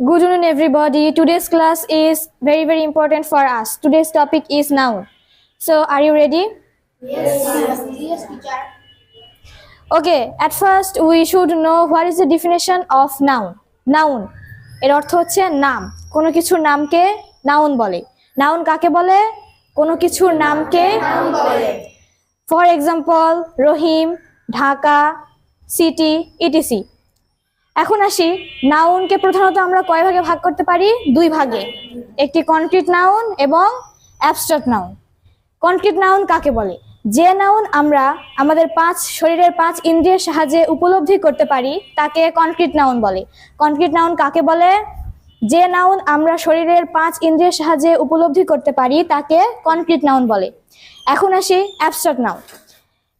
Good evening, everybody. Today's class is very important for us. Today's topic is noun. So, are you ready? Yes, teacher. Okay, at first we should know what is the definition of noun. Noun এর অর্থ হচ্ছে নাম। কোনো কিছুর নামকে noun বলে। Noun কাকে বলে? কোনো কিছুর নামকে নাউন বলে। For example Rahim, Dhaka, city, etc. এখন আসি, নাউনকে প্রধানত আমরা কয় ভাগে ভাগ করতে পারি? দুই ভাগে, একটি কনক্রিট নাউন এবং অ্যাবস্ট্রাক্ট নাউন। কনক্রিট নাউন কাকে বলে? যে নাউন আমরা আমাদের শরীরের 5 ইন্দ্রিয়ের সাহায্যে উপলব্ধি করতে পারি তাকে কনক্রিট নাউন বলে। কনক্রিট নাউন কাকে বলে? যে নাউন আমরা শরীরের 5 ইন্দ্রিয়ের সাহায্যে উপলব্ধি করতে পারি তাকে কনক্রিট নাউন বলে। এখন আসি অ্যাবস্ট্রাক্ট নাউন।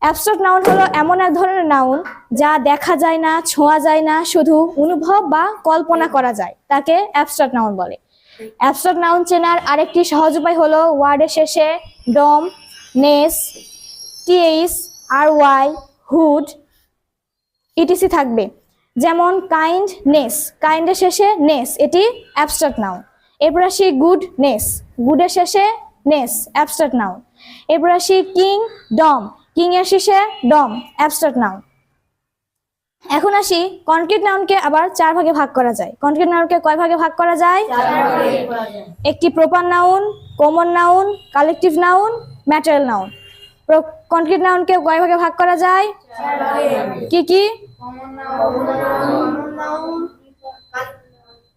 অ্যাবস্ট্রাক্ট নাউন হলো এমন এক ধরনের নাউন যা দেখা যায় না, ছোঁয়া যায় না, শুধু অনুভব বা কল্পনা করা যায়, তাকে অ্যাবস্ট্রাক্ট নাউন বলে। অ্যাবস্ট্রাক্ট নাউন চেনার আরেকটি সহজ উপায় হলো ওয়ার্ডের শেষে ডম, নেস, টিএইচ, আর ওয়াই, হুড, ইটিসি থাকবে। যেমন কাইন্ডনেস, কাইন্ডের শেষে নেস, এটি অ্যাবস্ট্রাক্ট নাউন। এরপর আসি গুডনেস, গুডের শেষে নেস, অ্যাবস্ট্রাক্ট নাউন। এরপর আসি কিংডম, কিং এর শেষে ডম, অ্যাবস্ট্রাক্ট নাউন। এখন আসি কনক্রিট নাউনকে আবার 4 ভাগে ভাগ করা যায়। কনক্রিট নাউনকে কয় ভাগে ভাগ করা যায়? একটি proper noun, common noun, collective noun, material noun. Concrete নাউনকে কয় ভাগে ভাগ করা যায়? কি কি?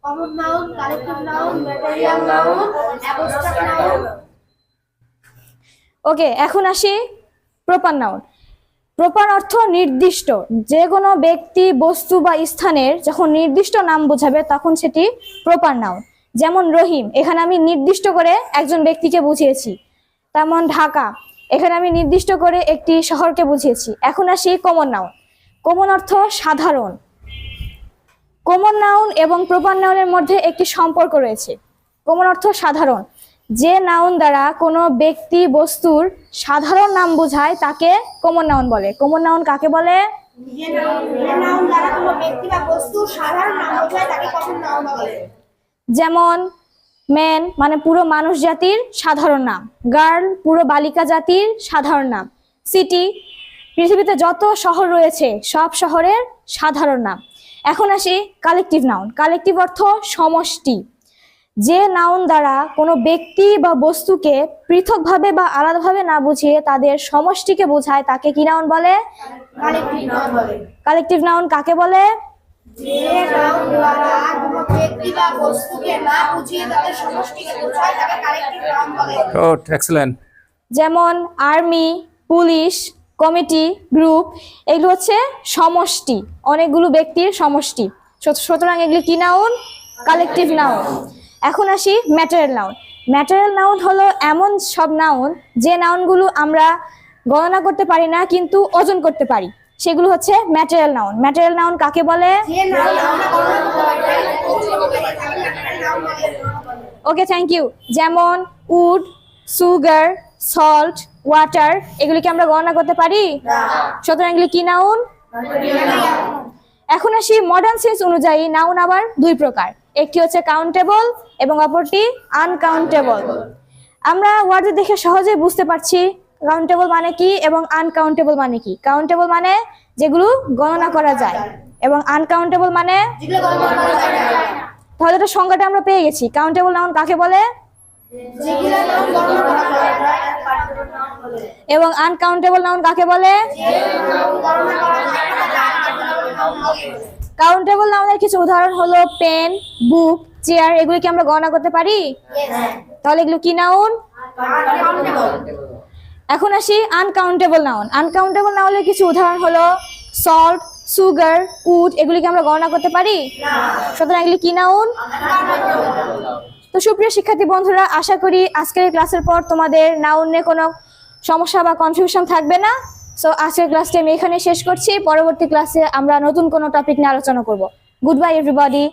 Common noun, collective noun, material noun, abstract noun. Okay, এখন আসি প্রপার নাউন। প্রপার অর্থ নির্দিষ্ট, যে কোনো ব্যক্তি, বস্তু বা স্থানের যখন নির্দিষ্ট নাম বোঝাবে তখন সেটি প্রপার নাউন। যেমন রহিম, এখানে আমি নির্দিষ্ট করে একজন ব্যক্তিকে বুঝিয়েছি। তেমন ঢাকা, এখানে আমি নির্দিষ্ট করে একটি শহরকে বুঝিয়েছি। এখন আসি কমন নাউন। কমন অর্থ সাধারণ। কমন নাউন এবং প্রপার নাউনের মধ্যে একটি সম্পর্ক রয়েছে। কমন অর্থ সাধারণ, যে নাউন দ্বারা কোনো ব্যক্তি বস্তুর সাধারণ নাম বোঝায় তাকে কমন নাউন বলে। কমন নাউন কাকে বলে? যে নাউন দ্বারা কোনো ব্যক্তি বা বস্তুর সাধারণ নাম বোঝায় তাকে কমন নাউন বলে। যেমন ম্যান মানে পুরো মানুষ জাতির সাধারণ নাম, গার্ল পুরো বালিকা জাতির সাধারণ নাম, সিটি পৃথিবীতে যত শহর রয়েছে সব শহরের সাধারণ নাম। এখন আসি কালেকটিভ নাউন। কালেকটিভ অর্থ সমষ্টি, যে নাউন দ্বারা কোনো ব্যক্তি বা বস্তুকে পৃথকভাবে বা আলাদাভাবে না বুঝিয়ে তাদের সমষ্টিকে বোঝায় তাকে কি নাউন বলে? কালেকটিভ নাউন বলে। কালেকটিভ নাউন কাকে বলে? যে নাউন দ্বারা কোনো ব্যক্তি বা বস্তুকে না বুঝিয়ে তাদের সমষ্টিকে বোঝায় তাকে কালেকটিভ নাউন বলে। Good, excellent. যেমন আর্মি, পুলিশ, কমিটি, গ্রুপ, এগুলো হচ্ছে সমষ্টি, অনেকগুলো ব্যক্তির সমষ্টি। সুতরাং এগুলি কি নাউন? Collective noun. এখন আসি ম্যাটেরিয়াল নাউন। ম্যাটেরিয়াল নাউন হলো এমন সব নাউন যে নাউনগুলো আমরা গণনা করতে পারি না কিন্তু ওজন করতে পারি, সেগুলো হচ্ছে ম্যাটেরিয়াল নাউন। ম্যাটেরিয়াল নাউন কাকে বলে? যে নাউন আমরা গণনা করতে পারি না তাকে নাউন বলে। ওকে, থ্যাংক ইউ। যেমন উড, সুগার, সল্ট, ওয়াটার, এগুলিকে আমরা গণনা করতে পারি না। সুতরাং এগুলি কি নাউন? এখন আসি মডার্ন সেন্স অনুযায়ী নাউন আবার 2 প্রকার, একটি হচ্ছে কাউন্টেবল এবং অপরটি আনকাউন্টেবল। আমরা ওয়ার্ড দেখে সহজেই বুঝতে পারছি কাউন্টেবল মানে কি এবং আনকাউন্টেবল মানে কি। কাউন্টেবল মানে যেগুলো গণনা করা যায় এবং আনকাউন্টেবল মানে যেগুলো গণনা করা যায় না। তাহলে এটা সংজ্ঞাটা আমরা পেয়ে গেছি। কাউন্টেবল নাউন কাকে বলে যেগুলো নাউন গণনা করা যায় না কাউন্টেবল নাউন বলে। এবং আনকাউন্টেবল নাউন কাকে বলে? যে নাউন গণনা করা যায় না তাকে আনকাউন্টেবল নাউন বলে। কাউন্টেবল নাউনের কিছু উদাহরণ হলো পেন, বুক, চেয়ার, এগুলো কি আমরা গণনা করতে পারি? তাহলে এগুলো কি নাউন? আনকাউন্টেবল। এখন আসি আনকাউন্টেবল নাউন। আনকাউন্টেবল নাউনের কিছু উদাহরণ হলো সল্ট, সুগার, উড, এগুলি কি আমরা গণনা করতে পারি? সুতরাং এগুলি কি নাউন? তো সুপ্রিয় শিক্ষার্থী বন্ধুরা, আশা করি আজকের ক্লাসের পর তোমাদের নাউনে কোনো সমস্যা বা কনফিউশন থাকবে না। সো আজকের ক্লাসটি আমি এখানে শেষ করছি। পরবর্তী ক্লাসে আমরা নতুন কোনো টপিক নিয়ে আলোচনা করব। Good bye everybody.